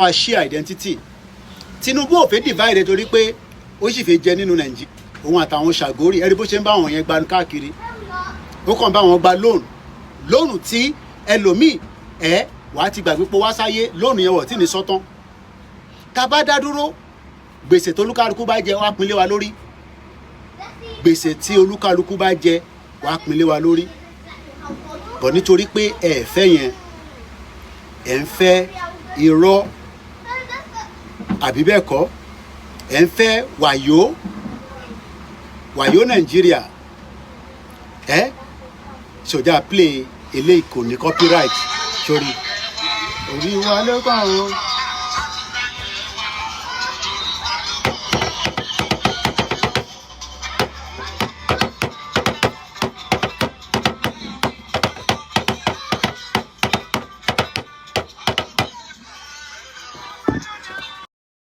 wa share identity. Tinubu ò fẹ́ divide torí pé ó sì fẹ́ jẹ nínú Nàìjíríà òun àtàwọn Ṣàgórì ẹ̀rí bó ṣe ń bá àwọn yẹn gba káàkiri ó kàn bá wọn gba lóònù tí ẹlòmíì wàá ti gbàgbé pé wá sáyé lóònù yẹn wọ̀ tí ní sọ́tán tá a bá dá dúró gbèsè tó olúkálukú bá jẹ wá pinlé wa lórí gbèsè tí olúkálukú bá jẹ wá pinlé wa lórí bọ̀ nítorí pé ẹ fẹ́ yẹn ẹ ń fẹ́ irọ́ àbí bẹ́ẹ̀ kọ́ ẹ ń fẹ́ wàyó Nàìjíríà ṣòjá play eléyìí kò ní copyright sórí orí wa ló kàn ó.